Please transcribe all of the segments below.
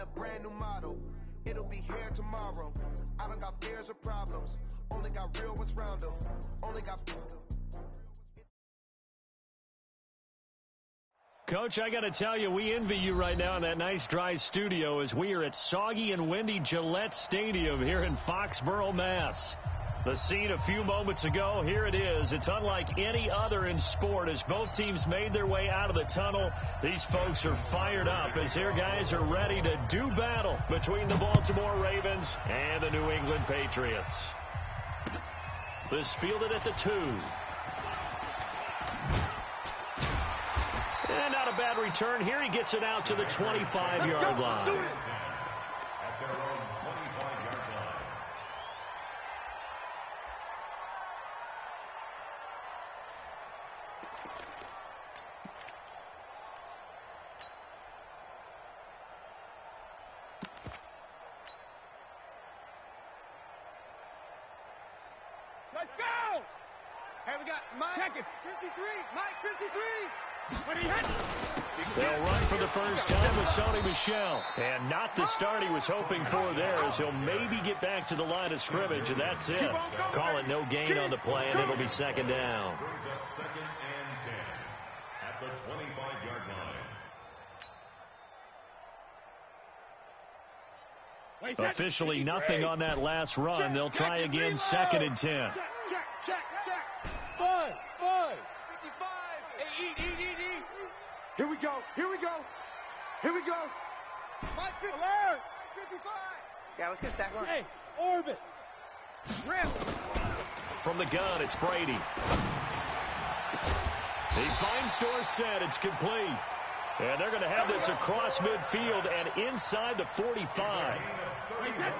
a brand new model. It'll be here tomorrow. I don't got fears or problems. Only got real ones round them. Only got... Coach, I got to tell you, we envy you right now in that nice dry studio as we are at soggy and windy Gillette Stadium here in Foxborough, Mass. The scene a few moments ago, here it is. It's unlike any other in sport as both teams made their way out of the tunnel. These folks are fired up as their guys are ready to do battle between the Baltimore Ravens and the New England Patriots. This fielded at the 2. And not a bad return. Here he gets it out to the 25-yard line. Let's go! Hey, we got Mike 53. Mike 53. They'll run for the first time with Sony Michel. And not the start he was hoping for there as he'll maybe get back to the line of scrimmage, and that's it. Call it no gain on the play, and it'll be second down. Second and 10 at the 25-yard line. Officially nothing on that last run. They'll try again second and 10. Check. 5. 55. Hey, eat. Here we go. Mike 55. Yeah, let's get a sack line. Hey, orbit. Rip. From the gun, it's Brady. He finds Dorsett. It's complete. And they're going to have this across midfield and inside the 45.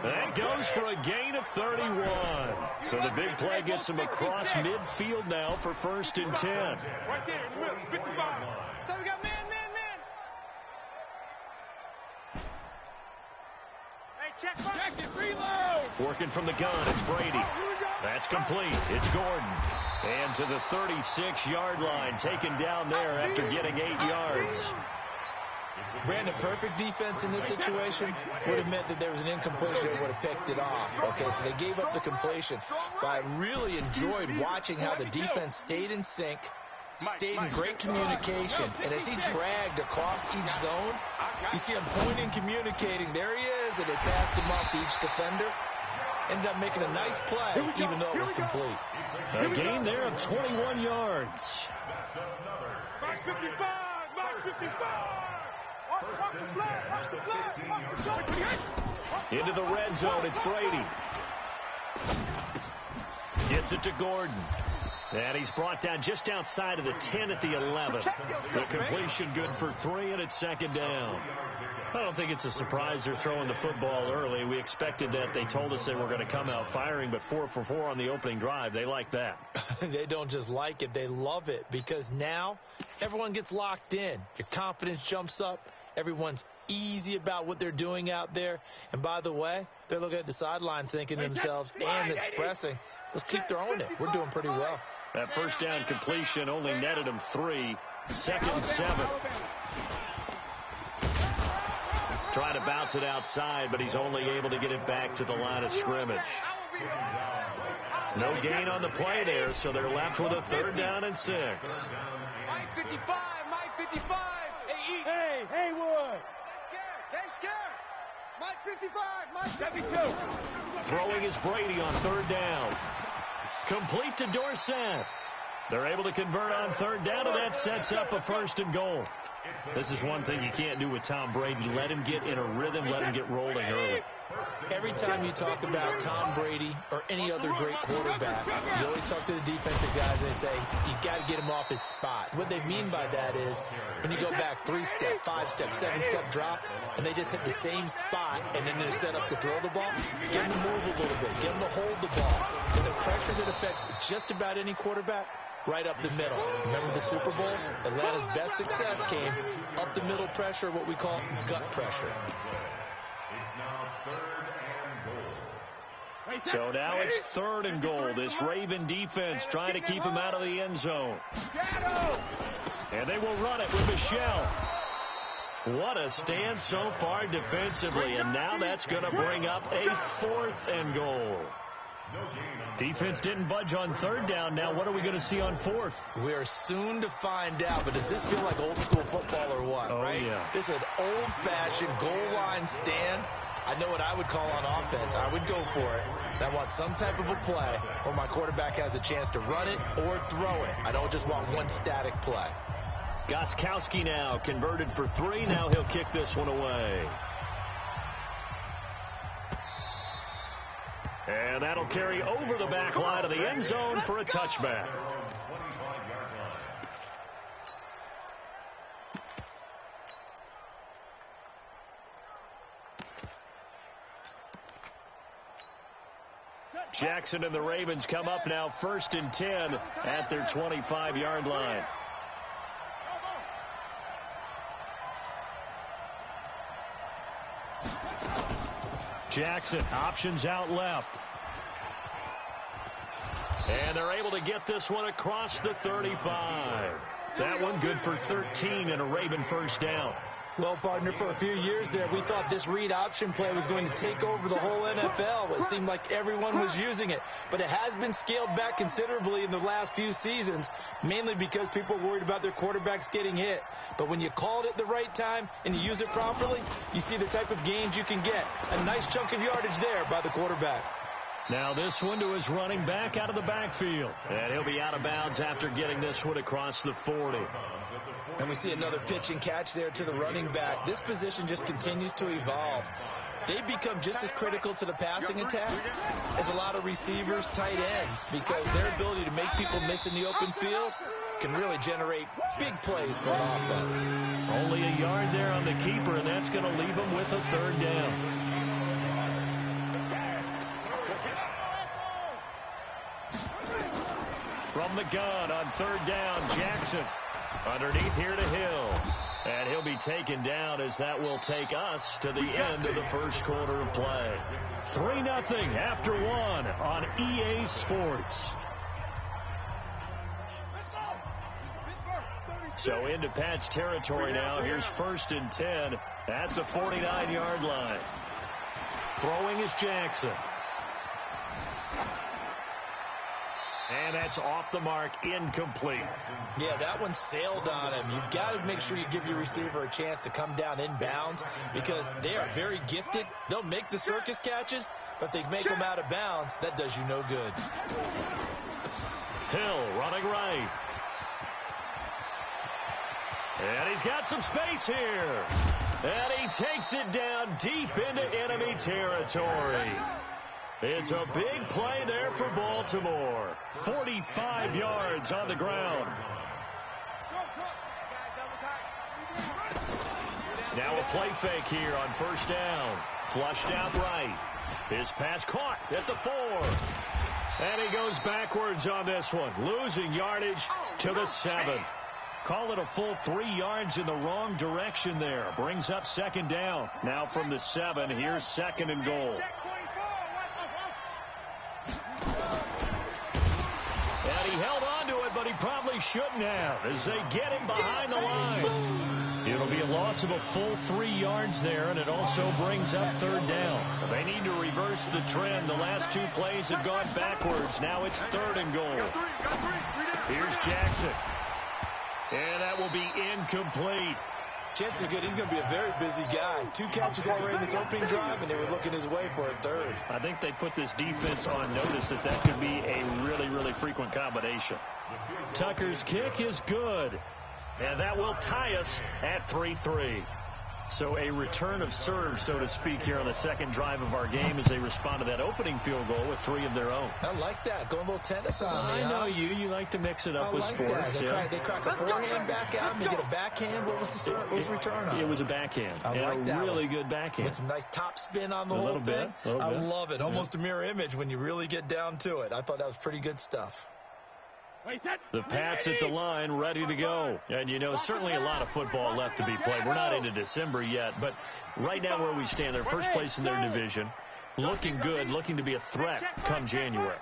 That goes for a gain of 31. So the big play gets him across midfield now for first and 10. Right there in the middle, 55. So we got man. Hey, check it, reload. Working from the gun, it's Brady. That's complete. It's Gordon. And to the 36-yard line, taken down there after getting 8 yards. Brandon, perfect defense in this situation would have meant that there was an incompletion and would have picked it off. Okay, so they gave up the completion. But I really enjoyed watching how the defense stayed in sync, stayed in great communication. And as he dragged across each zone, you see him pointing, communicating. There he is, and they passed him off to each defender. Ended up making a nice play, even though it was complete. A gain there of 21 yards. Mike 55. Watch the flag. Into the red zone, it's Brady. Gets it to Gordon. And he's brought down just outside of the 10 at the 11. The completion good for 3, and it's second down. I don't think it's a surprise they're throwing the football early. We expected that. They told us they were going to come out firing, but 4 for 4 on the opening drive. They like that. They don't just like it. They love it because now everyone gets locked in. Your confidence jumps up. Everyone's easy about what they're doing out there. And by the way, they're looking at the sideline thinking to themselves and expressing, let's keep throwing it. We're doing pretty well. That first down completion only netted him 3. Second and 7. Trying to bounce it outside, but he's only able to get it back to the line of scrimmage. No gain on the play there, so they're left with a third down and 6. Mike 55. Hey, Haywood. They're scared. Mike 55. Mike 72. Throwing is Brady on third down. Complete to Dorsett. They're able to convert on third down, and that sets up a first and goal. This is one thing you can't do with Tom Brady. Let him get in a rhythm. Let him get rolling early. Every time you talk about Tom Brady or any other great quarterback, you always talk to the defensive guys and they say, you got to get him off his spot. What they mean by that is when you go back 3-step, 5-step, 7-step drop, and they just hit the same spot, and then they're set up to throw the ball, get them to move a little bit, get them to hold the ball. And the pressure that affects just about any quarterback, right up the middle. Remember the Super Bowl? Atlanta's best success came up the middle pressure, what we call gut pressure. So now it's third and goal. This Raven defense trying to keep him out of the end zone. And they will run it with Michel. What a stand so far defensively, and now that's going to bring up a 4th and goal. Defense didn't budge on 3rd down. Now what are we going to see on 4th? We are soon to find out, but does this feel like old school football or what, right? Yeah. This is an old-fashioned goal line stand. I know what I would call on offense. I would go for it. I want some type of a play where my quarterback has a chance to run it or throw it. I don't just want one static play. Gostkowski now converted for 3. Now he'll kick this one away. And that'll carry over the back line of the end zone for a touchback. Jackson and the Ravens come up now 1st and 10 at their 25-yard line. Jackson options out left. And they're able to get this one across the 35. That one good for 13 and a Raven 1st down. Well, partner, for a few years there, we thought this read option play was going to take over the whole NFL. It seemed like everyone was using it. But it has been scaled back considerably in the last few seasons, mainly because people are worried about their quarterbacks getting hit. But when you call it at the right time and you use it properly, you see the type of gains you can get. A nice chunk of yardage there by the quarterback. Now this one to his running back out of the backfield. And he'll be out of bounds after getting this one across the 40. And we see another pitch and catch there to the running back. This position just continues to evolve. They become just as critical to the passing attack as a lot of receivers, tight ends, because their ability to make people miss in the open field can really generate big plays for an offense. Only a yard there on the keeper, and that's going to leave him with a 3rd down. From the gun on 3rd down, Jackson underneath here to Hill. And he'll be taken down as that will take us to the end of the 1st quarter of play. 3-0 after 1 on EA Sports. So into Pat's territory now. Here's 1st and 10 at the 49-yard line. Throwing is Jackson. And that's off the mark, incomplete. Yeah, that one sailed on him. You've got to make sure you give your receiver a chance to come down inbounds because they are very gifted. They'll make the circus catches, but they make them out of bounds. That does you no good. Hill running right. And he's got some space here. And he takes it down deep into enemy territory. It's a big play there for Baltimore. 45 yards on the ground. Now a play fake here on 1st down. Flushed out right. His pass caught at the 4. And he goes backwards on this one. Losing yardage to the 7. Call it a full 3 yards in the wrong direction there. Brings up 2nd down. Now from the 7, here's 2nd and goal. And he held on to it, but he probably shouldn't have as they get him behind the line. It'll be a loss of a full 3 yards there, and it also brings up 3rd down. They need to reverse the trend. The last 2 plays have gone backwards. Now it's 3rd and goal. Here's Jackson. And that will be incomplete. Chances are good he's going to be a very busy guy. 2 catches already in this opening drive, and they were looking his way for a 3rd. I think they put this defense on notice that that could be a really, really frequent combination. Tucker's kick is good, and that will tie us at 3-3. So a return of serve, so to speak, here on the 2nd drive of our game as they respond to that opening field goal with 3 of their own. I like that. Going a little tennis on me. I know you like to mix it up with sports. They crack a forehand back out and they get a backhand. What was the return on? It was a backhand. I like that. Really good backhand. With some nice top spin on the whole thing. I love it. Almost a mirror image when you really get down to it. I thought that was pretty good stuff. The Pats at the line, ready to go. And, certainly a lot of football left to be played. We're not into December yet, but right now where we stand, they're first place in their division, looking good, looking to be a threat come January.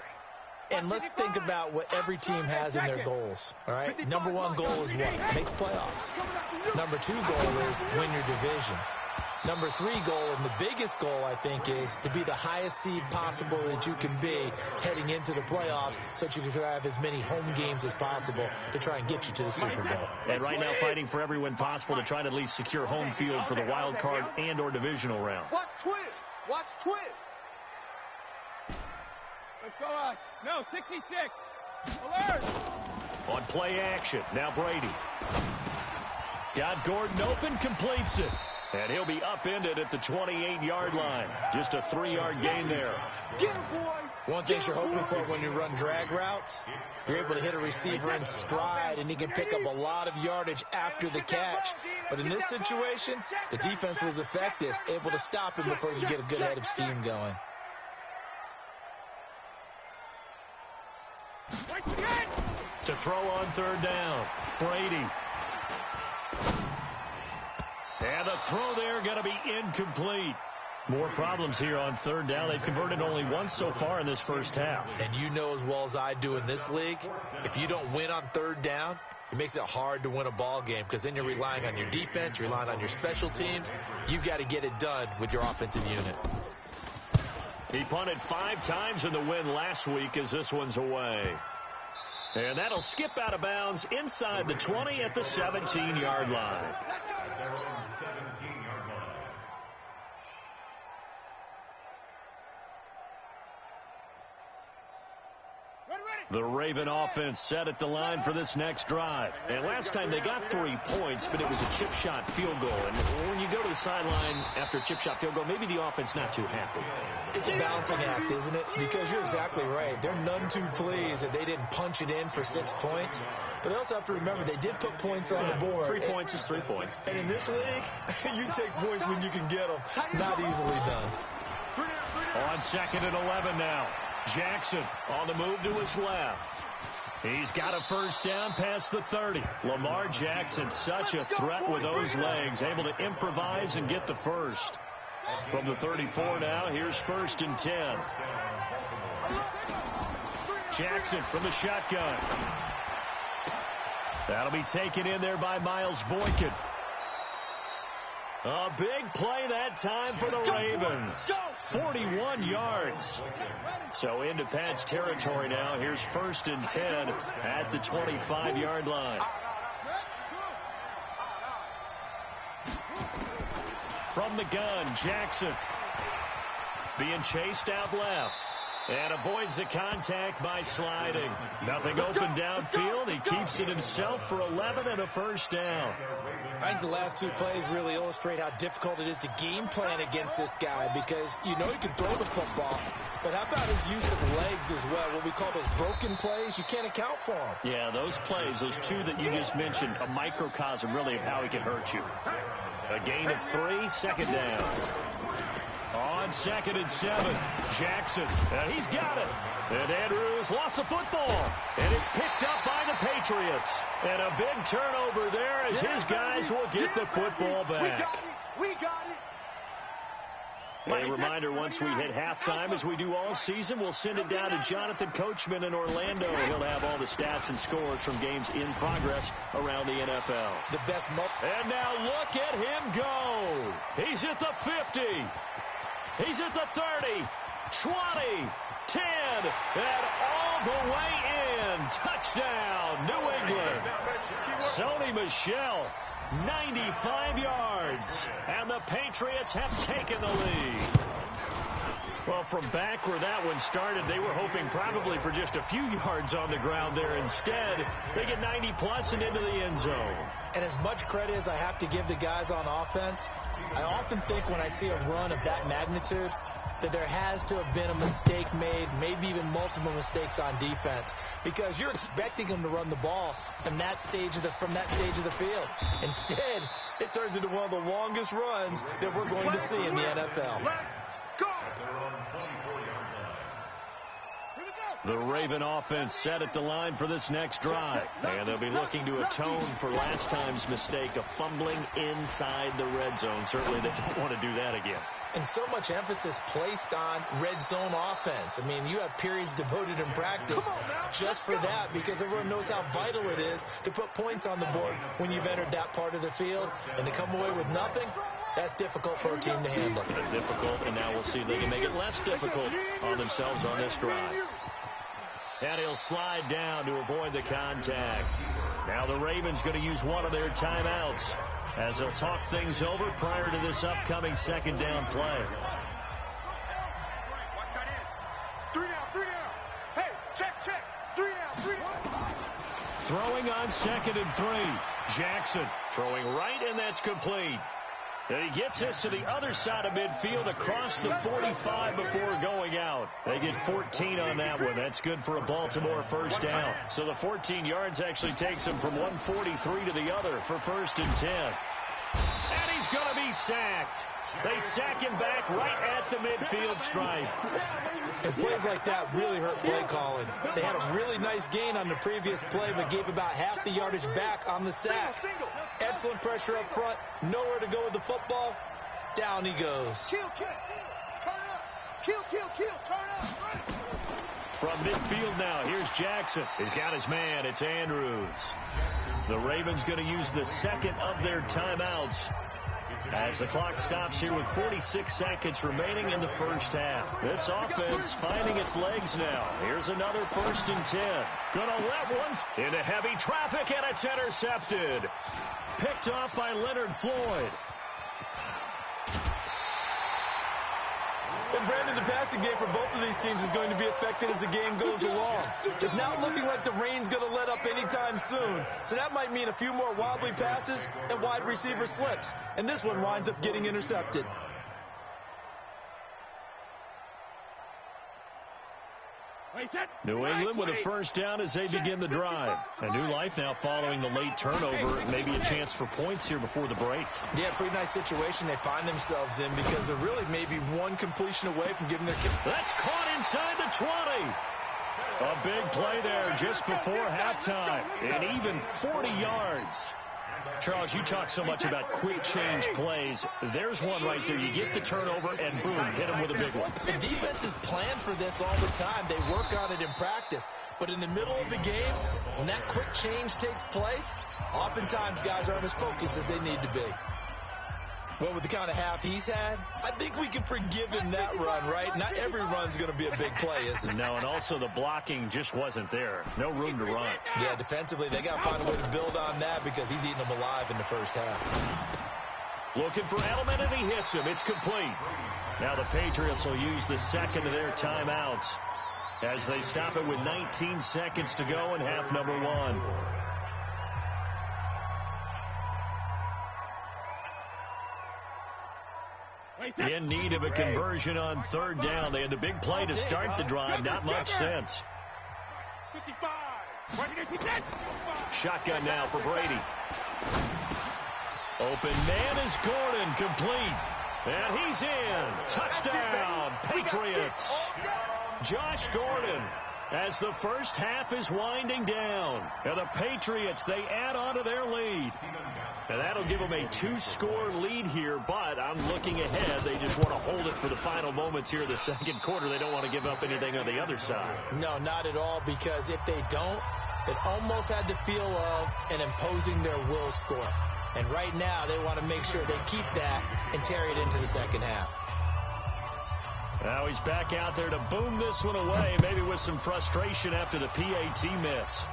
And let's think about what every team has in their goals, all right? Number one goal is what? Make the playoffs. Number two goal is win your division. Number three goal, and the biggest goal, I think, is to be the highest seed possible that you can be heading into the playoffs so that you can have as many home games as possible to try and get you to the Super Bowl. And right now fighting for every win possible to try to at least secure home field for the wild card and or divisional round. Watch twins. Watch twins. Let's go on. No, 66. Alert. On play action, now Brady. Got Gordon open, completes it. And he'll be upended at the 28-yard line. Just a 3-yard gain there. Get him, boy. One thing you're hoping for when you run drag routes, you're able to hit a receiver in stride, and he can pick up a lot of yardage after the catch. But in this situation, the defense was effective, able to stop him before he could get a good head of steam going. To throw on third down, Brady. And the throw there going to be incomplete. More problems here on third down. They've converted only once so far in this first half. And you know as well as I do in this league, if you don't win on third down, it makes it hard to win a ball game because then you're relying on your defense, you're relying on your special teams. You've got to get it done with your offensive unit. He punted 5 times in the win last week as this one's away. And that'll skip out of bounds inside the 20 at the 17-yard line. The Raven offense set at the line for this next drive. And last time they got 3 points, but it was a chip shot field goal. And when you go to the sideline after a chip shot field goal, maybe the offense not too happy. It's a balancing act, isn't it? Because you're exactly right. They're none too pleased that they didn't punch it in for 6 points. But they also have to remember they did put points on the board. 3 points is 3 points. And in this league, you take points when you can get them. Not easily done. On 2nd and 11 now. Jackson on the move to his left. He's got a first down past the 30. Lamar Jackson, such a threat with those legs, able to improvise and get the first. From the 34 now, here's 1st and 10. Jackson from the shotgun. That'll be taken in there by Miles Boykin. A big play that time for the Ravens. 41 yards. So into Pat's territory now. Here's 1st and 10 at the 25-yard line. From the gun, Jackson being chased out left. And avoids the contact by sliding. Nothing open downfield. He keeps it himself for 11 and a first down. I think the last 2 plays really illustrate how difficult it is to game plan against this guy because you know he can throw the football, but how about his use of legs as well? What we call those broken plays, you can't account for them. Yeah, those plays, those 2 that you just mentioned, a microcosm really of how he can hurt you. A gain of 3, 2nd down. On 2nd and 7, Jackson, he's got it. And Andrews lost the football. And it's picked up by the Patriots. And a big turnover there as his guys will get the football back. We got it. A reminder, once we hit halftime, as we do all season, we'll send it down to Jonathan Coachman in Orlando. He'll have all the stats and scores from games in progress around the NFL. The best And now look at him go. He's at the 50. He's at the 30, 20, 10, and all the way in. Touchdown, New England. Sony Michel, 95 yards, and the Patriots have taken the lead. Well, from back where that one started, they were hoping probably for just a few yards on the ground there. Instead, they get 90-plus and into the end zone. And as much credit as I have to give the guys on offense, I often think when I see a run of that magnitude that there has to have been a mistake made, maybe even multiple mistakes on defense, because you're expecting them to run the ball from that stage of the field. Instead, it turns into one of the longest runs that we're going to see in the NFL. The Raven offense set at the line for this next drive. And they'll be looking to atone for last time's mistake of fumbling inside the red zone. Certainly they don't want to do that again. and so much emphasis placed on red zone offense. I mean, you have periods devoted in practice just for that because everyone knows how vital it is to put points on the board when you've entered that part of the field. And to come away with nothing, that's difficult for a team to handle. Difficult, and now we'll see if they can make it less difficult on themselves on this drive. And he'll slide down to avoid the contact. Now the Ravens going to use one of their timeouts as they'll talk things over prior to this upcoming second down play. Watch tight end. 3 down. Hey, check. 3 down. Throwing on 2nd and 3. Jackson throwing right, and that's complete. And he gets us to the other side of midfield across the 45 before going out. They get 14 on that one. That's good for a Baltimore first down. So the 14 yards actually takes him from 143 to the other for 1st and 10. And he's going to be sacked. They sack him back right at the midfield stripe. It's plays like that really hurt play calling. They had a really nice gain on the previous play, but gave about half the yardage back on the sack. Excellent pressure up front. Nowhere to go with the football. Down he goes. Kill. Turn up. Kill. Turn up. From midfield now, here's Jackson. He's got his man. It's Andrews. The Ravens going to use the second of their timeouts as the clock stops here with 46 seconds remaining in the first half. This offense finding its legs now. Here's another 1st and 10. Gonna let one into heavy traffic, and it's intercepted. Picked off by Leonard Floyd. And Brandon, the passing game for both of these teams is going to be affected as the game goes along. It's not looking like the rain's going to let up anytime soon. So that might mean a few more wobbly passes and wide receiver slips. And this one winds up getting intercepted. New England with a first down as they begin the drive. A new life now following the late turnover. Maybe a chance for points here before the break. Yeah, pretty nice situation they find themselves in because they're really maybe one completion away from giving their... That's caught inside the 20. A big play there just before halftime. And even 40 yards. Charles, you talk so much about quick change plays. There's one right there. You get the turnover, and boom, hit them with a big one. The defenses plan for this all the time. They work on it in practice. But in the middle of the game, when that quick change takes place, oftentimes guys aren't as focused as they need to be. Well, with the kind of half he's had, I think we can forgive him that run, right? Not every run's going to be a big play, is it? No, and also the blocking just wasn't there. No room to run. Yeah, defensively, they got to find a way to build on that because he's eating them alive in the first half. Looking for Edelman, and he hits him. It's complete. Now the Patriots will use the second of their timeouts as they stop it with 19 seconds to go in half number 1. In need of a conversion on 3rd down. They had the big play to start the drive. Not much sense. Shotgun now for Brady. Open man is Gordon, complete. And he's in. Touchdown, Patriots. Josh Gordon as the first half is winding down. And the Patriots, they add on to their lead. And that'll give them a 2-score lead here, but I'm looking ahead. They just want to hold it for the final moments here in the second quarter. They don't want to give up anything on the other side. No, not at all, because if they don't, it almost had the feel of an imposing their will score. And right now, they want to make sure they keep that and carry it into the second half. Now he's back out there to boom this one away, maybe with some frustration after the PAT miss.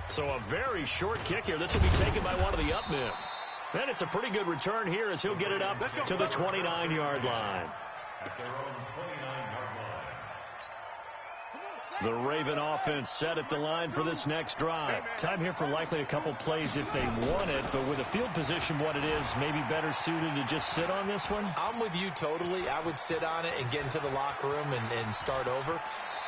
So a very short kick here. This will be taken by one of the up men. And it's a pretty good return here as he'll get it up to the 29-yard line. At their own 29-yard line. The Raven offense set at the line for this next drive. Time here for likely a couple plays if they want it, but with a field position what it is, maybe better suited to just sit on this one? I'm with you totally. I would sit on it and get into the locker room and start over.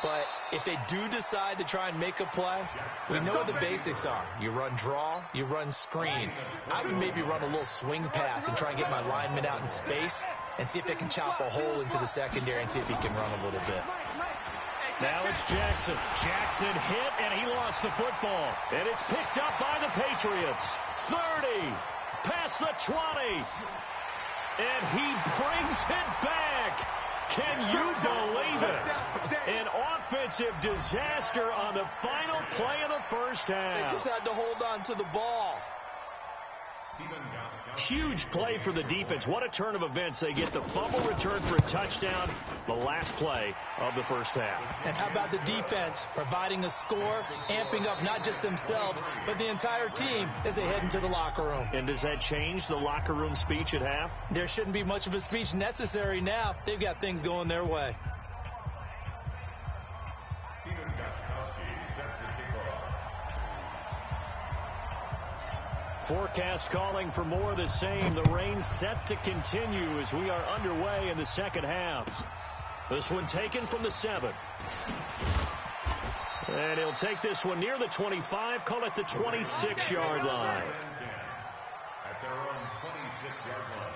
But if they do decide to try and make a play, we know what the basics are. You run draw, you run screen. I would maybe run a little swing pass and try and get my lineman out in space and see if they can chop a hole into the secondary and see if he can run a little bit. Now it's Jackson. Jackson hit, and he lost the football. And it's picked up by the Patriots. 30, past the 20. And he brings it back. Can you believe it? An offensive disaster on the final play of the first half. They just had to hold on to the ball. Huge play for the defense. What a turn of events. They get the fumble return for a touchdown, the last play of the first half. And how about the defense providing a score, amping up not just themselves, but the entire team as they head into the locker room. And does that change the locker room speech at half? There shouldn't be much of a speech necessary now. They've got things going their way. Forecast calling for more of the same. The rain set to continue as we are underway in the second half. This one taken from the 7. And he'll take this one near the 25, call it the 26-yard line. At their own 26-yard line.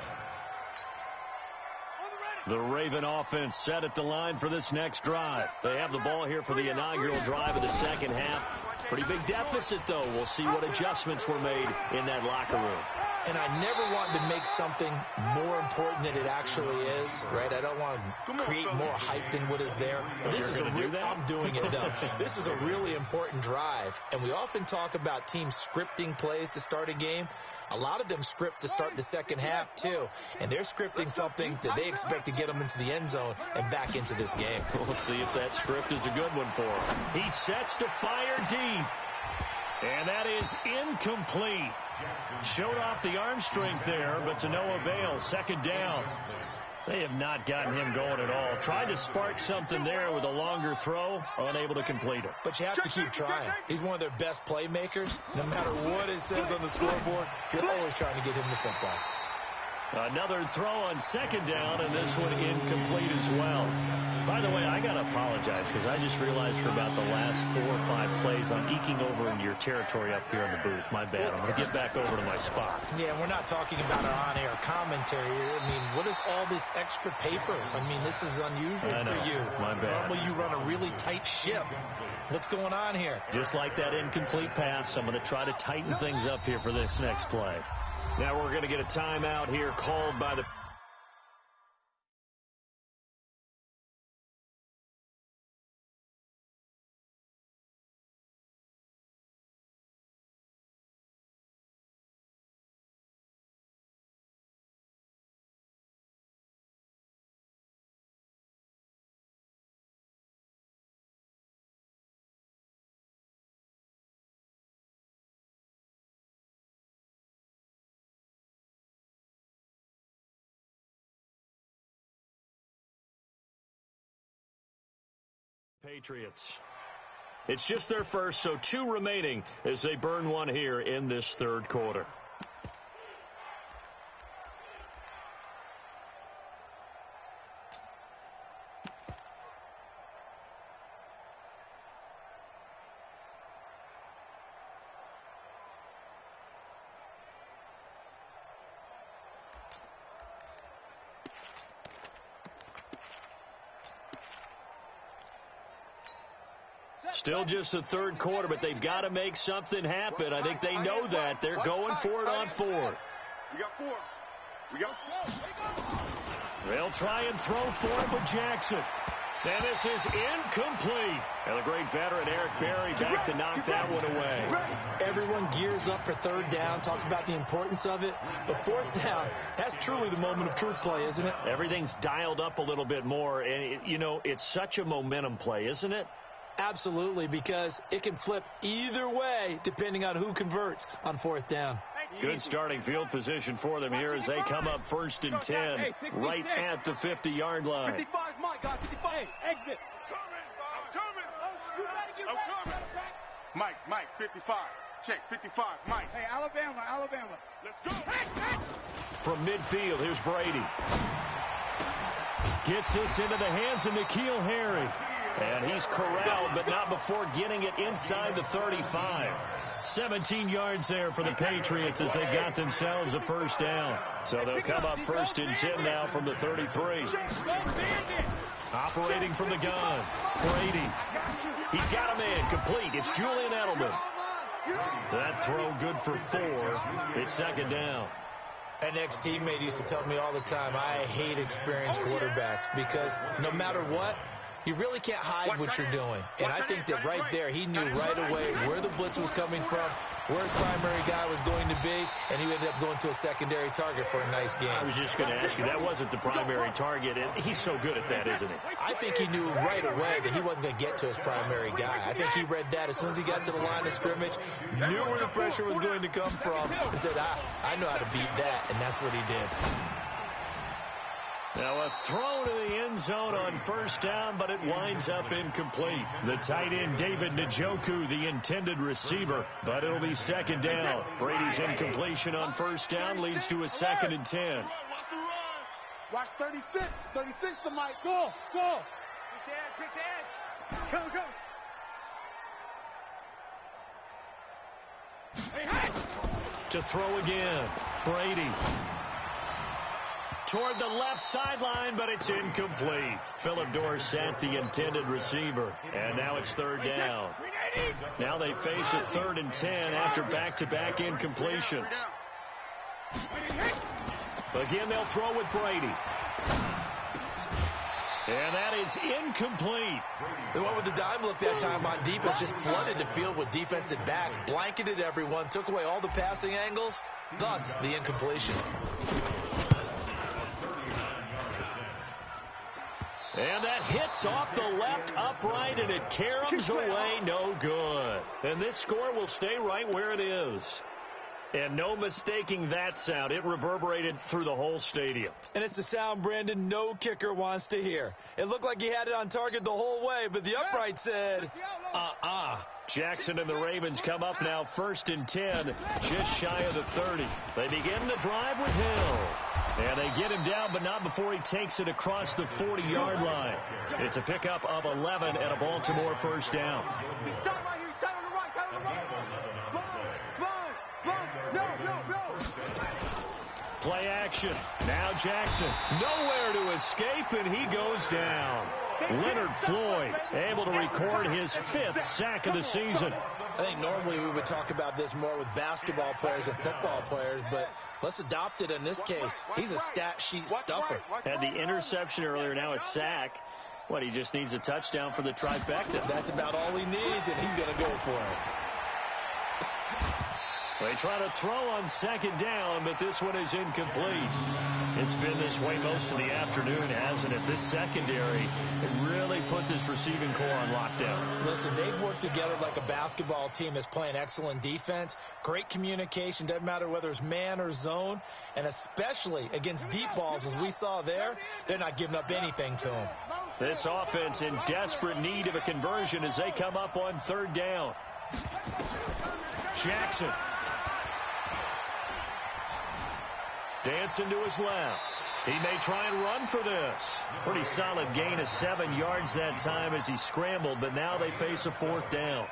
The Raven offense set at the line for this next drive. They have the ball here for the inaugural drive of the second half. Pretty big deficit, though. We'll see what adjustments were made in that locker room. And I never want to make something more important than it actually is, right? I don't want to create more hype than what is there. But this is I'm doing it, though. This is a really important drive. And we often talk about teams scripting plays to start a game. A lot of them script to start the second half, too. And they're scripting something that they expect to get them into the end zone and back into this game. We'll see if that script is a good one for him. He sets to fire deep. And that is incomplete. Showed off the arm strength there, but to no avail. Second down. They have not gotten him going at all. Tried to spark something there with a longer throw, unable to complete it. But you have to keep trying. He's one of their best playmakers. No matter what it says on the scoreboard, you're always trying to get him the football. Another throw on second down, and this one incomplete as well. By the way, I got to apologize because I just realized for about the last 4 or 5 plays, I'm eking over into your territory up here in the booth. My bad. I'm going to get back over to my spot. Yeah, we're not talking about our on-air commentary here. I mean, what is all this extra paper? I mean, this is unusual for you. My bad. Normally you run a really tight ship. What's going on here? Just like that incomplete pass, I'm going to try to tighten things up here for this next play. Now we're going to get a timeout here called by the... Patriots. It's just their first, so 2 remaining as they burn one here in this third quarter. Still just the third quarter, but they've got to make something happen. I think they know that. They're going for it on 4th. We got 4. We got 4. They'll try and throw for it, but Jackson. And this is incomplete. And the great veteran Eric Berry back to knock that one away. Everyone gears up for third down, talks about the importance of it. But fourth down, that's truly the moment of truth play, isn't it? Everything's dialed up a little bit more. And, you know, it's such a momentum play, isn't it? Absolutely, because it can flip either way depending on who converts on fourth down. Good starting field position for them here as they come up 1st and 10 right at the 50-yard line. 55 is Mike, guys. 55. Hey, exit. I'm coming. Mike, 55. Check, 55. Mike. Hey, Alabama. Let's go. From midfield, here's Brady. Gets this into the hands of N'Keal Harry. And he's corralled, but not before getting it inside the 35. 17 yards there for the Patriots as they got themselves a first down. So they'll come up 1st and 10 now from the 33. Operating from the gun, Brady. He's got a man complete. It's Julian Edelman. That throw good for 4. It's 2nd down. An ex-teammate used to tell me all the time, I hate experienced quarterbacks because no matter what, you really can't hide what you're doing. And I think that right there, he knew right away where the blitz was coming from, where his primary guy was going to be, and he ended up going to a secondary target for a nice game. I was just going to ask you, that wasn't the primary target, and he's so good at that, isn't he? I think he knew right away that he wasn't going to get to his primary guy. I think he read that as soon as he got to the line of scrimmage, knew where the pressure was going to come from, and said, I know how to beat that, and that's what he did. Now a throw to the end zone on first down, but it winds up incomplete. The tight end, David Njoku, the intended receiver, but it'll be second down. Brady's incompletion on first down leads to a 2nd and 10. Watch 36. 36 to Mike. Go. Pick the edge. Go. Hey. To throw again, Brady. Toward the left sideline, but it's incomplete. Philip Dorsett, the intended receiver. And now it's 3rd down. Now they face a 3rd and 10 after back-to-back incompletions. Again, they'll throw with Brady. And that is incomplete. The one with the dime look that time on defense just flooded the field with defensive backs, blanketed everyone, took away all the passing angles, thus the incompletion. And that hits off the left upright, and it caroms away, no good. And this score will stay right where it is. And no mistaking that sound. It reverberated through the whole stadium. And it's the sound, Brandon, no kicker wants to hear. It looked like he had it on target the whole way, but the upright said, Jackson and the Ravens come up now 1st and 10, just shy of the 30. They begin the drive with Hill. And they get him down, but not before he takes it across the 40-yard line. It's a pickup of 11 and a Baltimore first down. Play action. Now Jackson. Nowhere to escape, and he goes down. Leonard Floyd able to record his 5th sack of the season. I think normally we would talk about this more with basketball players and football players, but let's adopt it in this case. He's a stat sheet stuffer. Had the interception earlier, now a sack. What, he just needs a touchdown for the trifecta. That's about all he needs, and he's going to go for it. They try to throw on 2nd down, but this one is incomplete. It's been this way most of the afternoon, hasn't it? This secondary really put this receiving core on lockdown. Listen, they've worked together like a basketball team that's playing excellent defense. Great communication, doesn't matter whether it's man or zone. And especially against deep balls, as we saw there, they're not giving up anything to them. This offense in desperate need of a conversion as they come up on 3rd down. Jackson. Dancing to his left. He may try and run for this. Pretty solid gain of 7 yards that time as he scrambled, but now they face a 4th down.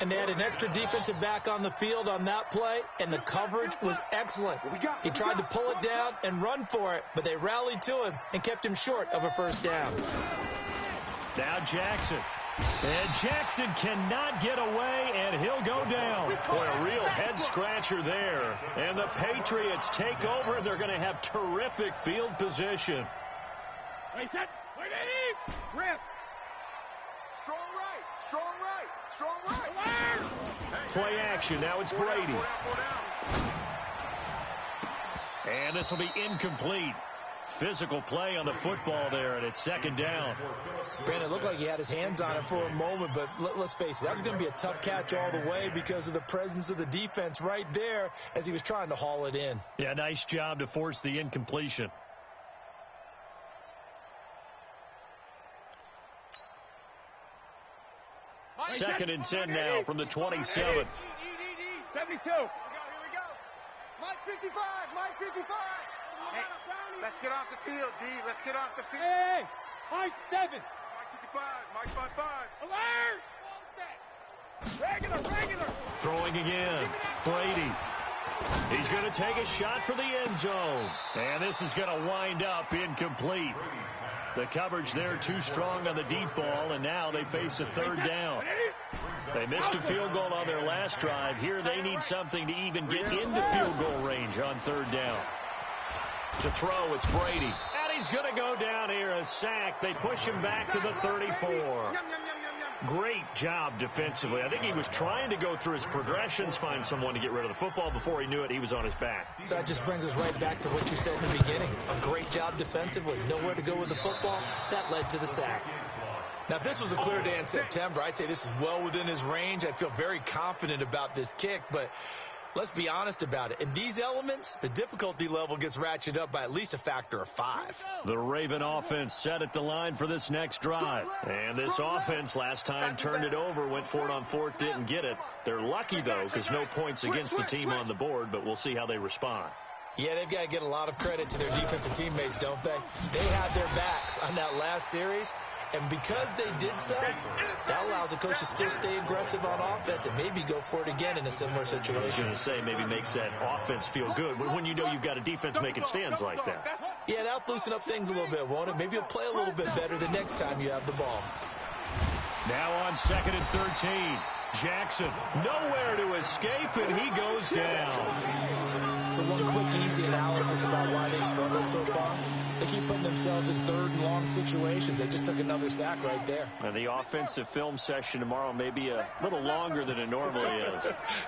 And they had an extra defensive back on the field on that play, and the coverage was excellent. He tried to pull it down and run for it, but they rallied to him and kept him short of a 1st down. Now Jackson. And Jackson cannot get away, and he'll go down. Boy, a real head-scratcher there. And the Patriots take over, and they're going to have terrific field position. Wait, set. Wait, Eddie. Rip. Strong right. Play action. Now it's Brady. And this will be incomplete. Physical play on the football there, and it's 2nd down. Brandon, it looked like he had his hands on it for a moment, but let's face it, that was going to be a tough catch all the way because of the presence of the defense right there as he was trying to haul it in. Yeah, nice job to force the incompletion. Second and 10 now from the 27. 72. Here we go. Mike 55. Hey, Let's get off the field, D. Let's get off the field. hey, Mike 7. Mike 55. Mike 55. Alert. Regular. Throwing again. Brady. He's going to take a shot for the end zone. And this is going to wind up incomplete. The coverage there too strong on the deep ball, and now they face a 3rd down. They missed a field goal on their last drive. Here they need something to even get into field goal range on third down. To throw, it's Brady. And he's going to go down here, a sack. They push him back to the 34. Great job defensively. I think he was trying to go through his progressions, find someone to get rid of the football. Before he knew it, he was on his back. So that just brings us right back to what you said in the beginning. A great job defensively. Nowhere to go with the football. That led to the sack. Now, if this was a clear day in September, I'd say this is well within his range. I'd feel very confident about this kick, but let's be honest about it. In these elements, the difficulty level gets ratcheted up by at least a factor of 5. The Raven offense set at the line for this next drive. And this offense last time turned it over, went for it on fourth, didn't get it. They're lucky, though, because no points against the team on the board, but we'll see how they respond. Yeah, they've got to get a lot of credit to their defensive teammates, don't they? They had their backs on that last series. And because they did so, that allows the coach to still stay aggressive on offense and maybe go for it again in a similar situation. I was going to say maybe makes that offense feel good when you know you've got a defense making stands like that. Yeah, that'll loosen up things a little bit, won't it? Maybe you'll play a little bit better the next time you have the ball. Now on 2nd and 13. Jackson nowhere to escape, and he goes down. So one quick, easy analysis about why they struggled so far. They keep putting themselves in third and long situations. They just took another sack right there. And the offensive film session tomorrow may be a little longer than it normally is.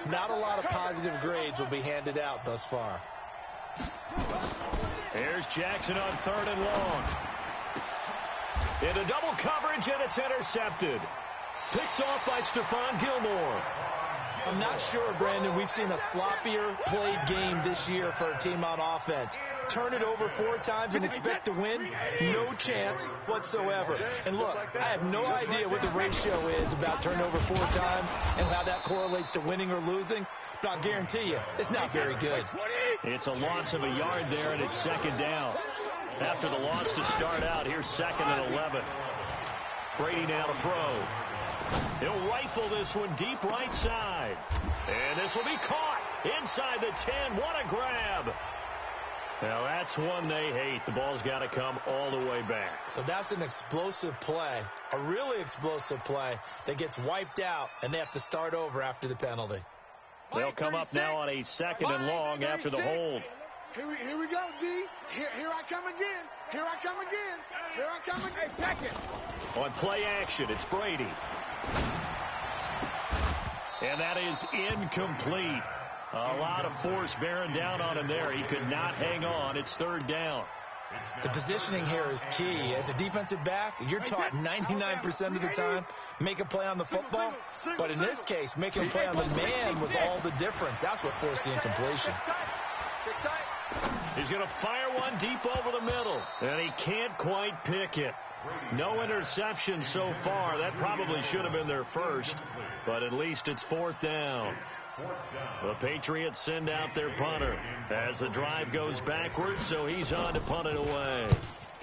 Not a lot of positive grades will be handed out thus far. Here's Jackson on 3rd and long. Into double coverage, and it's intercepted. Picked off by Stephon Gilmore. I'm not sure, Brandon, we've seen a sloppier played game this year for a team on offense. Turn it over 4 times and expect to win? No chance whatsoever. And look, I have no idea what the ratio is about turnover 4 times and how that correlates to winning or losing, but I'll guarantee you, it's not very good. It's a loss of a yard there, and it's 2nd down. After the loss to start out, here's 2nd and 11. Brady now to throw. He'll rifle this one deep right side. And this will be caught inside the 10. What a grab. Now, that's one they hate. The ball's got to come all the way back. So that's an explosive play, a really explosive play that gets wiped out, and they have to start over after the penalty. They'll come up now on a 2nd and long after the hold. Here we go, D. Here I come again. Here I come again. Here I come again. Hey, check it. On play action, it's Brady. And that is incomplete. A lot of force bearing down on him there. He could not hang on. It's 3rd down. The positioning here is key. As a defensive back, you're taught 99% of the time, make a play on the football. But in this case, making a play on the man was all the difference. That's what forced the incompletion. He's going to fire one deep over the middle. And he can't quite pick it. No interception so far. That probably should have been their first. But at least it's 4th down. The Patriots send out their punter as the drive goes backwards, so he's on to punt it away.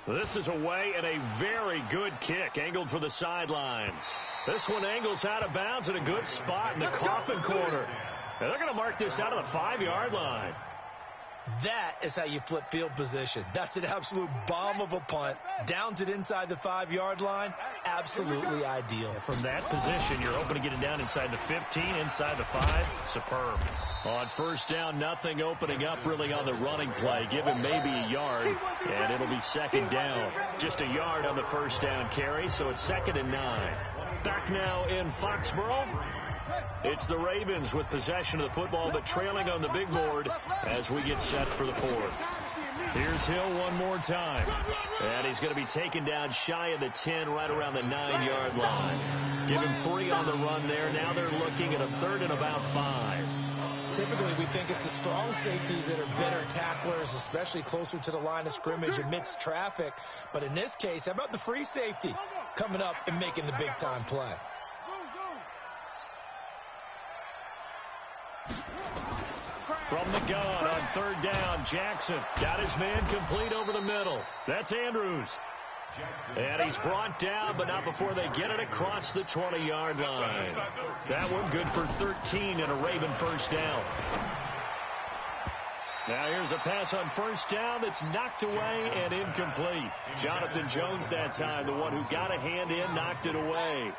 This is away and a very good kick angled for the sidelines. This one angles out of bounds at a good spot in the coffin corner. And they're going to mark this out of the 5-yard line. That is how you flip field position. That's an absolute bomb of a punt. Downs it inside the 5-yard line. Absolutely ideal. And from that position, you're hoping to get it down inside the 15, inside the 5. Superb. On 1st down, nothing opening up really on the running play. Give him maybe a yard, and it'll be 2nd down. Just a yard on the 1st down carry, so it's 2nd and 9. Back now in Foxborough. It's the Ravens with possession of the football, but trailing on the big board as we get set for the 4th. Here's Hill one more time. And he's going to be taken down shy of the 10, right around the 9-yard line. Give him 3 on the run there. Now they're looking at a 3rd and about 5. Typically, we think it's the strong safeties that are better tacklers, especially closer to the line of scrimmage amidst traffic. But in this case, how about the free safety coming up and making the big-time play? From the gun on 3rd down, Jackson got his man complete over the middle. That's Andrews. And he's brought down, but not before they get it across the 20-yard line. That one good for 13 and a Raven 1st down. Now here's a pass on 1st down that's knocked away and incomplete. Jonathan Jones that time, the one who got a hand in, knocked it away.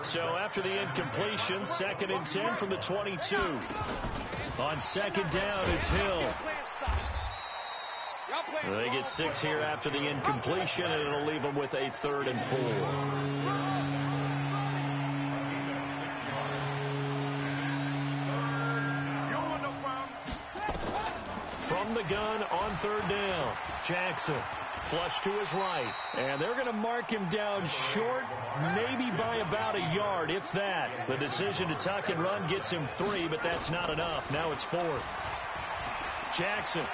So after the incompletion, 2nd and 10 from the 22. On 2nd down, it's Hill. They get 6 here after the incompletion, and it'll leave them with a 3rd and 4. From the gun on 3rd down, Jackson. Flush to his right, and they're going to mark him down short, maybe by about a yard, if that. The decision to tuck and run gets him 3, but that's not enough. Now it's 4th. Jackson.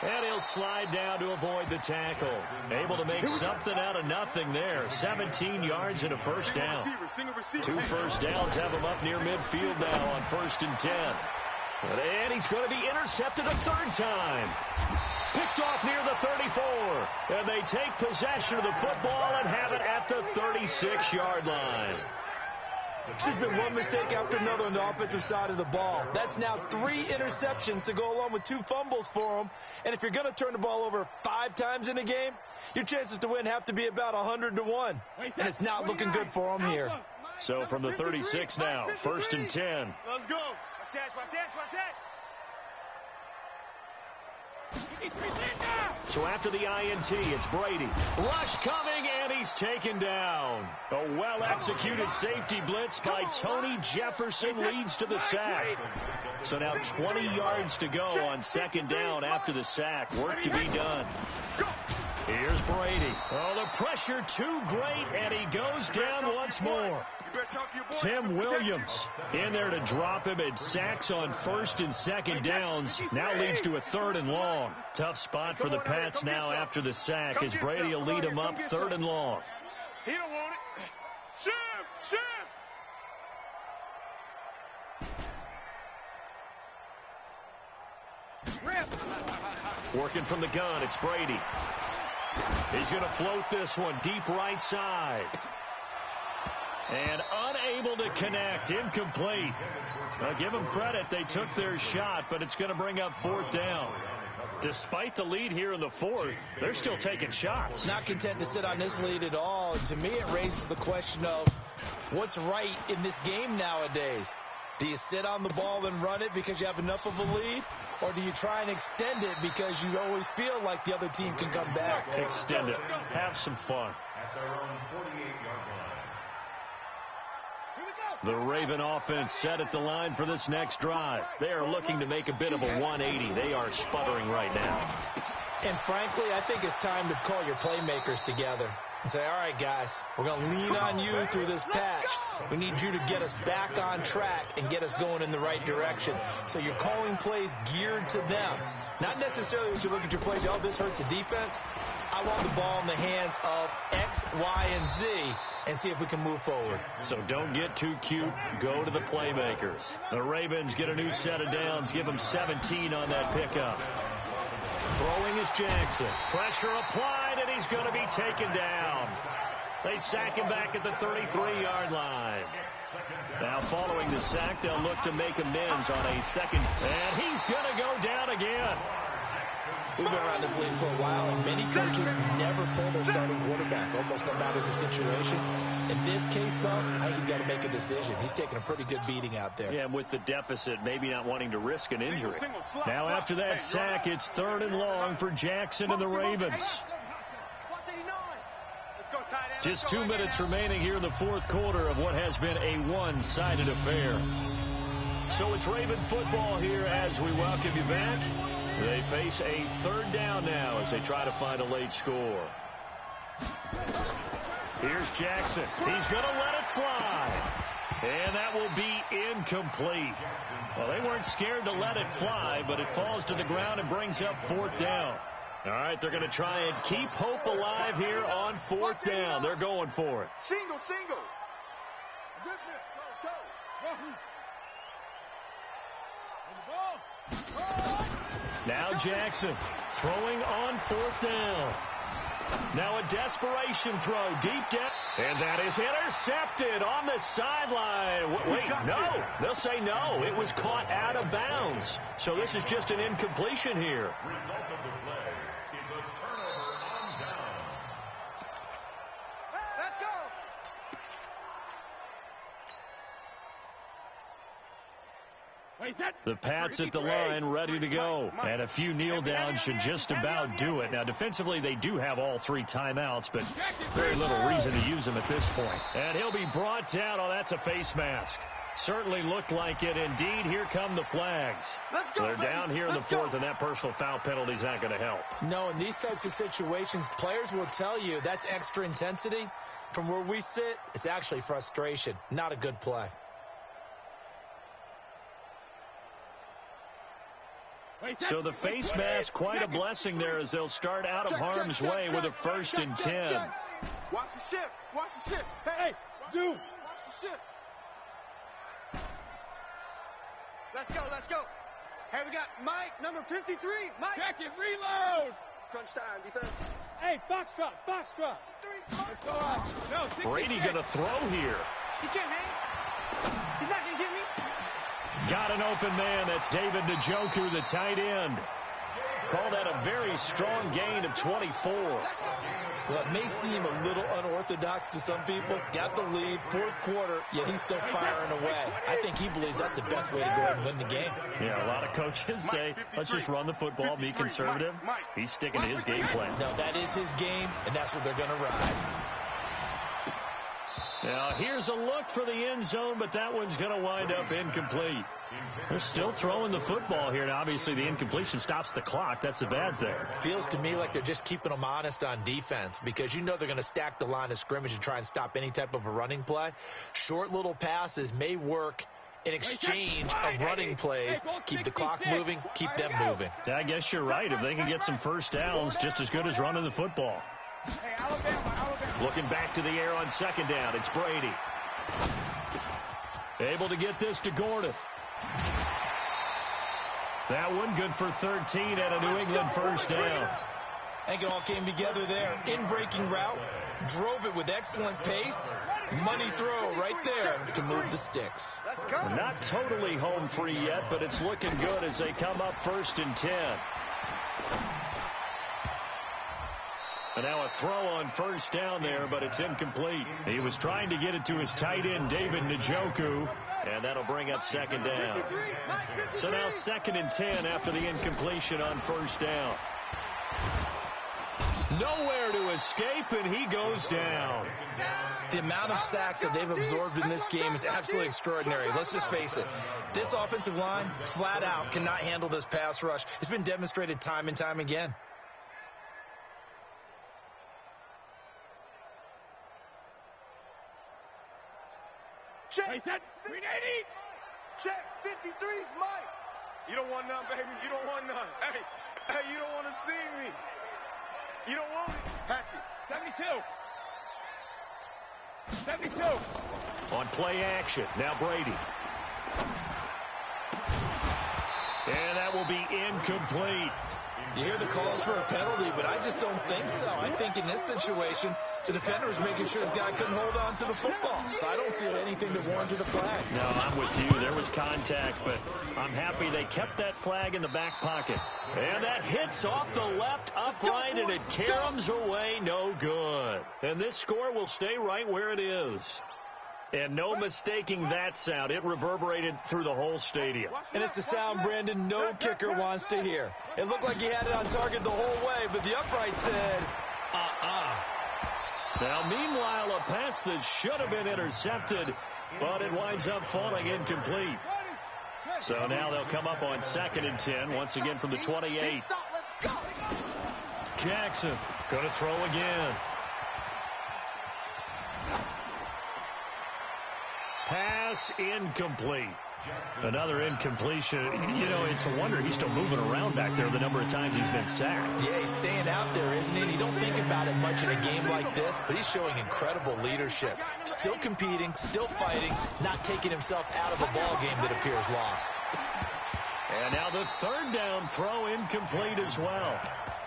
And he'll slide down to avoid the tackle. Able to make something out of nothing there. 17 yards and a 1st down. 2 1st downs have him up near midfield now on 1st and 10. And he's going to be intercepted a 3rd time. Picked off near the 34. And they take possession of the football and have it at the 36-yard line. This has been one mistake after another on the offensive side of the ball. That's now 3 interceptions to go along with 2 fumbles for them. And if you're going to turn the ball over 5 times in a game, your chances to win have to be about 100-1. And it's not looking good for them here. So from the 36 now, 1st and 10. Let's go. Watch that, watch that, watch that. So after the INT, it's Brady. Rush coming, and he's taken down. A well-executed safety blitz by Tony Jefferson leads to the sack. So now 20 yards to go on 2nd down after the sack. Work to be done. Here's Brady. Oh, the pressure too great, and he goes down once more. Tim Williams in there to drop him, and sacks on 1st and 2nd downs. Now leads to a 3rd and long. Tough spot for the Pats now after the sack, as Brady will lead him up 3rd and long. He don't want it. Shift! Working from the gun, it's Brady. He's going to float this one deep right side. And unable to connect. Incomplete. Now, give them credit. They took their shot, but it's going to bring up 4th down. Despite the lead here in the 4th, they're still taking shots. Not content to sit on this lead at all. And to me, it raises the question of what's right in this game nowadays. Do you sit on the ball and run it because you have enough of a lead? Or do you try and extend it because you always feel like the other team can come back? Extend it. Have some fun. At their own 48-yard line. The Raven offense set at the line for this next drive. They are looking to make a bit of a 180. They are sputtering right now. And frankly, I think it's time to call your playmakers together and say, all right, guys, we're going to lean on you through this patch. We need you to get us back on track and get us going in the right direction. So you're calling plays geared to them. Not necessarily when you look at your plays, oh, this hurts the defense. I want the ball in the hands of X, Y, and Z and see if we can move forward. So don't get too cute. Go to the playmakers. The Ravens get a new set of downs. Give them 17 on that pickup. Throwing is Jackson. Pressure applied, and he's going to be taken down. They sack him back at the 33-yard line. Now following the sack, they'll look to make amends on a 2nd. And he's going to go down again. We've been around this league for a while, and many coaches never pull their starting quarterback, almost no matter the situation. In this case, though, I think he's got to make a decision. He's taking a pretty good beating out there. Yeah, with the deficit, maybe not wanting to risk an injury. Now after that sack, it's 3rd and long for Jackson and the Ravens. Just 2 minutes remaining here in the 4th quarter of what has been a one-sided affair. So it's Raven football here as we welcome you back. They face a 3rd down now as they try to find a late score. Here's Jackson. He's going to let it fly. And that will be incomplete. Well, they weren't scared to let it fly, but it falls to the ground and brings up 4th down. All right, they're going to try and keep hope alive here on 4th down. They're going for it. Single. Go. Now Jackson throwing on 4th down. Now a desperation throw deep down. And that is intercepted on the sideline. Wait, no. They'll say no. It was caught out of bounds. So this is just an incompletion here. Result of the play is a turnover on downs. Let's go. The Pats at the line, ready to go. And a few kneel downs should just about do it. Now, defensively, they do have all 3 timeouts, but very little reason to use them at this point. And he'll be brought down. Oh, that's a face mask. Certainly looked like it. Indeed, here come the flags. They're down here in the 4th, and that personal foul penalty is not going to help. No, in these types of situations, players will tell you that's extra intensity. From where we sit, it's actually frustration. Not a good play. So the face mask, quite a blessing there as they'll start out of harm's way with a 1st and 10. Watch the ship. Watch the ship. Hey, zoom. Watch the ship. Let's go. Let's go. Hey, we got Mike, number 53. Mike. Check it. Reload. Crunch time, defense. Hey, Foxtrot. Foxtrot. Let's go up. No, 66. Brady going to throw here. He can't hang. He's not going to get me. Got an open man. That's David Njoku, the tight end. Call that a very strong gain of 24. Well, it may seem a little unorthodox to some people. Got the lead, 4th quarter, yet he's still firing away. I think he believes that's the best way to go ahead and win the game. Yeah, a lot of coaches say, let's just run the football, be conservative. He's sticking to his game plan. No, that is his game, and that's what they're going to ride. Now, here's a look for the end zone, but that one's going to wind up incomplete. They're still throwing the football here, and obviously the incompletion stops the clock. That's the bad thing. Feels to me like they're just keeping them honest on defense because you know they're going to stack the line of scrimmage and try and stop any type of a running play. Short little passes may work in exchange of running plays. Keep the clock moving, keep them moving. I guess you're right. If they can get some first downs, just as good as running the football. Hey, Alabama. Looking back to the air on 2nd down. It's Brady. Able to get this to Gordon. That one good for 13 and a New England 1st down. I think it all came together there. In-breaking route, drove it with excellent pace. Money throw right there to move the sticks. Not totally home free yet, but it's looking good as they come up 1st and 10. And now a throw on 1st down there, but it's incomplete. He was trying to get it to his tight end, David Njoku, and that'll bring up 2nd down. So now 2nd and 10 after the incompletion on 1st down. Nowhere to escape, and he goes down. The amount of sacks that they've absorbed in this game is absolutely extraordinary. Let's just face it. This offensive line, flat out, cannot handle this pass rush. It's been demonstrated time and time again. Check. 380. Check. 53's Mike. You don't want none, baby. You don't want none. Hey, you don't want to see me. You don't want it. Patchy. 72. On play action. Now Brady. And that will be incomplete. You hear the calls for a penalty, but I just don't think so. I think in this situation, the defender was making sure his guy couldn't hold on to the football. So I don't see anything that warranted a flag. No, I'm with you. There was contact, but I'm happy they kept that flag in the back pocket. And that hits off the left upright, and it caroms away. No good. And this score will stay right where it is. And no mistaking that sound. It reverberated through the whole stadium. And it's the sound, Brandon, no kicker wants to hear. It looked like he had it on target the whole way, but the upright said, Now, meanwhile, a pass that should have been intercepted, but it winds up falling incomplete. So now they'll come up on 2nd and 10, once again from the 28. Jackson going to throw again. Pass incomplete. Another incompletion. You know, it's a wonder he's still moving around back there the number of times he's been sacked. Yeah, he's staying out there, isn't he? And you don't think about it much in a game like this, but he's showing incredible leadership. Still competing, still fighting, not taking himself out of a ball game that appears lost. And now the 3rd down throw incomplete as well.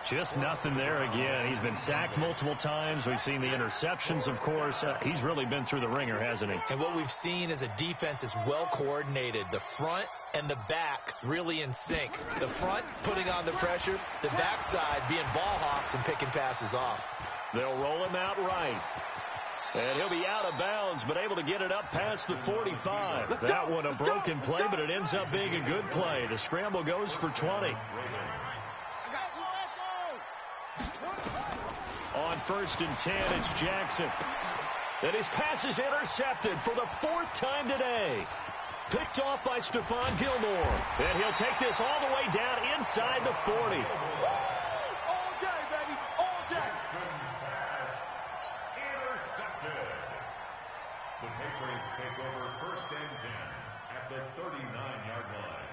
Just nothing there again. He's been sacked multiple times. We've seen the interceptions, of course. He's really been through the ringer, hasn't he? And what we've seen is a defense that's well coordinated. The front and the back really in sync. The front putting on the pressure, the backside being ball hawks and picking passes off. They'll roll him out right. And he'll be out of bounds, but able to get it up past the 45. That one a broken play, but it ends up being a good play. The scramble goes for 20. On 1st and 10, it's Jackson. And his pass is intercepted for the 4th time today. Picked off by Stephon Gilmore. And he'll take this all the way down inside the 40. All day, baby. All day. Intercepted. The Patriots take over 1st and 10 at the 39-yard line.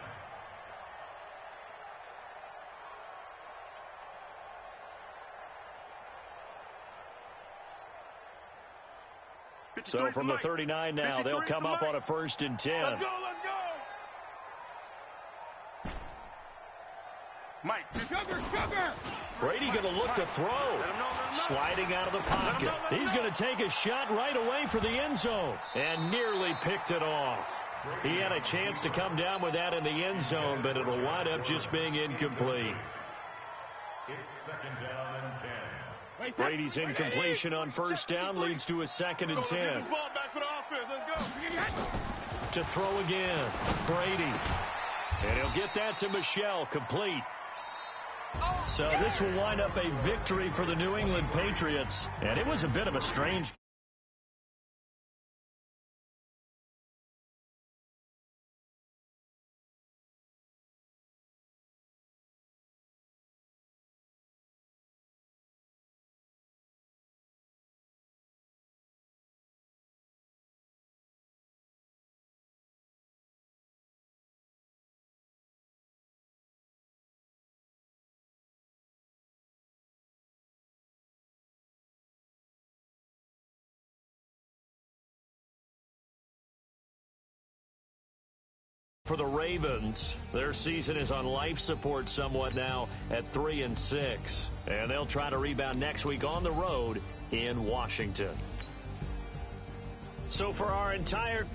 So from the 39 now, they'll come up on a 1st and 10. Let's go, let's go. Mike, sugar. Brady going to look to throw. Sliding out of the pocket. He's going to take a shot right away for the end zone. And nearly picked it off. He had a chance to come down with that in the end zone, but it'll wind up just being incomplete. It's 2nd down and 10. Brady's incompletion on 1st down leads to a 2nd and 10. To throw again. Brady. And he'll get that to Michelle, complete. So this will wind up a victory for the New England Patriots. And it was a bit of a strange for the Ravens. Their season is on life support somewhat now at 3-6. And they'll try to rebound next week on the road in Washington. So for our entire